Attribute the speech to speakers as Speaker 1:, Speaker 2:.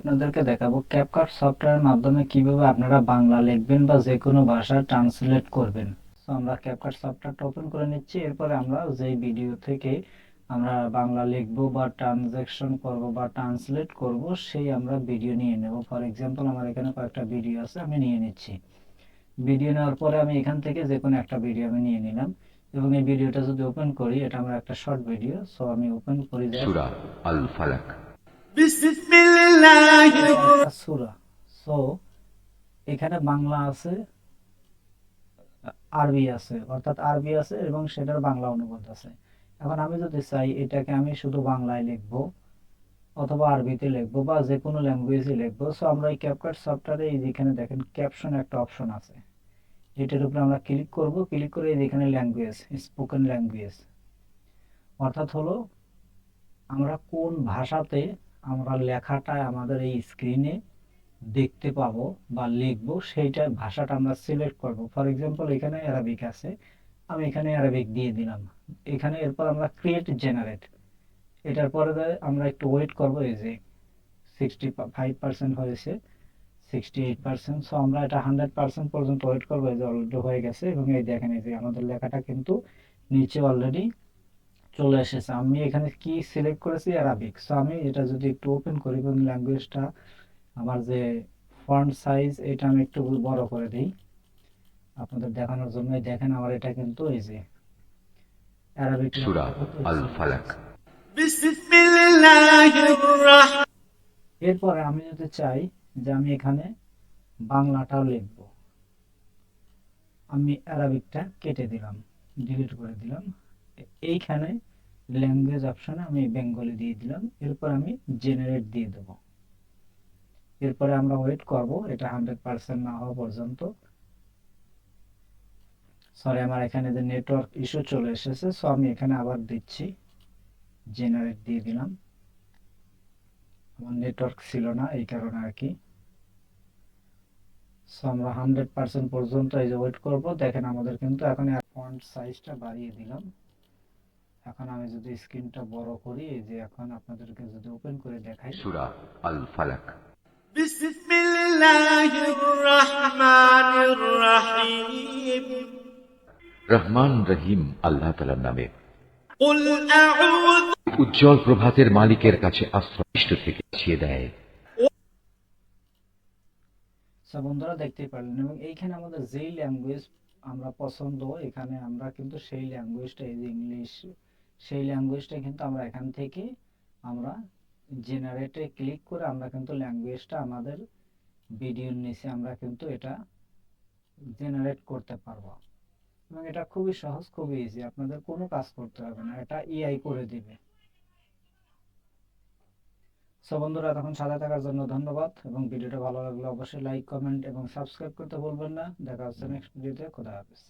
Speaker 1: আপনাদেরকে দেখাবো ক্যাপকাট সফটওয়্যারের মাধ্যমে কিভাবে আপনারা বাংলা লিখবেন বা যে কোনো ভাষা ট্রান্সলেট করবেন। সো আমরা ক্যাপকাট সফটওয়্যারটা ওপেন করে নিচ্ছি। এরপরে আমরা যেই ভিডিও থেকে আমরা বাংলা লিখবো বা ট্রানজ্যাকশন করব বা ট্রান্সলেট করব সেই আমরা ভিডিও নিয়ে নেব। ফর এক্সাম্পল আমার এখানে কয়েকটা ভিডিও আছে, আমি নিয়ে নিচ্ছি। ভিডিও নেওয়ার পরে আমি এখান থেকে যে কোনো একটা ভিডিও আমি নিয়ে নিলাম এবং এই ভিডিওটা যদি ওপেন করি, এটা আমার একটা শর্ট ভিডিও। সো আমি ওপেন করি
Speaker 2: সূরা আল ফালাক।
Speaker 1: একটা সূরা। সো এখানে বাংলা আছে, আরবি আছে, অর্থাৎ আরবি আছে এবং সেটার বাংলা অনুবাদ আছে। এখন আমি যদি চাই এটাকে আমি শুধু বাংলায় লিখবো অথবা আরবিতে লিখবো বা যে কোনো ল্যাঙ্গুয়েজে লিখবো, সো আমরা এই ক্যাপকাট সফটওয়্যারে এই যেখানে দেখেন ক্যাপশন একটা অপশন আছে, এটার উপরে আমরা ক্লিক করব। ক্লিক করে এই যেখানে ল্যাঙ্গুয়েজ, স্পোকেন ল্যাঙ্গুয়েজ, অর্থাৎ হলো আমরা কোন ভাষাতে আমরা লেখাটা আমাদের এই স্ক্রিনে দেখতে পাবো বা লিখবো সেইটা ভাষাটা আমরা সিলেক্ট করব। ফর এক্সাম্পল এখানে অ্যারাবিক আছে, আমি এখানে অ্যারাবিক দিয়ে দিলাম। এখানে এরপর আমরা ক্রিয়েট জেনারেট, এটার পরে আমরা একটু ওয়েট করব। এই যে 65% হয়েছে, 68%। সো আমরা এটা 100% পর্যন্ত ওয়েট করবো। এই যে অলরেডি হয়ে গেছে এবং এই দেখেন এই যে আমাদের লেখাটা কিন্তু নিচে অলরেডি চলে এসেছে। আমি এখানে কি সিলেক্ট করেছি, অ্যারাবিক। সো আমি এটা যদি একটু ওপেন করি এবং ল্যাঙ্গুয়েজটা আমার যে ফন্ট সাইজ এটা আমি একটু বড় করে দিই আপনাদের দেখানোর জন্য। দেখেন আমার এটা কিন্তু এই যে অ্যারাবিক
Speaker 2: সূরা
Speaker 1: লেখাটা কিন্তু
Speaker 2: আল
Speaker 1: চলে
Speaker 2: ফালাক।
Speaker 1: এসেছে। এরপরে আমি যদি চাই যে আমি এখানে বাংলাটাও লিখবো, আমি অ্যারাবিকটা কেটে দিলাম, ডিলিট করে দিলাম। এইখানে ল্যাঙ্গুয়েজ অপশনে আমি বেঙ্গলি দিয়ে দিলাম। এরপর আমি জেনারেট দিয়ে দেবো। এরপরে আমরা ওয়েট করব এটা 100% না হওয়া পর্যন্ত। সরি, আমার এখানে যে নেটওয়ার্ক ইস্যু চলে এসেছে, সো আমি এখানে আবার দিচ্ছি, জেনারেট দিয়ে দিলাম। আমার নেটওয়ার্ক ছিল না এই কারণে আর কি। সো আমরা 100% পর্যন্ত এই যে ওয়েট করব। দেখেন আমাদের কিন্তু এখন ফন্ট সাইজটা বাড়িয়ে দিলাম। এখন আমি যদি স্ক্রিনটা বড় করি, এই যে এখন আপনাদেরকে যদি ওপেন করে দেখাই,
Speaker 2: সূরা আল ফালাক। রহমান রহিম আল্লাহ তাআলার নামে। উজ্জ্বল প্রভাতের মালিকের কাছে আশ্রয় থেকে ছিয়ে দেয়।
Speaker 1: বন্ধুরা দেখতেই পারলেন। এবং এইখানে আমাদের যেই ল্যাঙ্গুয়েজ আমরা পছন্দ, এখানে আমরা কিন্তু সেই ল্যাঙ্গুয়েজটা, এই যে ইংলিশ, সেই ল্যাঙ্গুয়েজটা কিন্তু আমরা এখান থেকে আমরা জেনারেটে ক্লিক করে আমরা কিন্তু ল্যাঙ্গুয়েজটা আমাদের ভিডিওর নিচে আমরা কিন্তু এটা জেনারেট করতে পারবো। এবং এটা খুবই সহজ, খুবই ইজি, আপনাদের কোনো কাজ করতে হবে না, এটা এআই করে দিবে। সো বন্ধুরা, তখন সাথে থাকার জন্য ধন্যবাদ এবং ভিডিওটা ভালো লাগলে অবশ্যই লাইক, কমেন্ট এবং সাবস্ক্রাইব করতে ভুলবেন না। দেখা হচ্ছে নেক্সট ভিডিওতে। খোদা হাফেজ।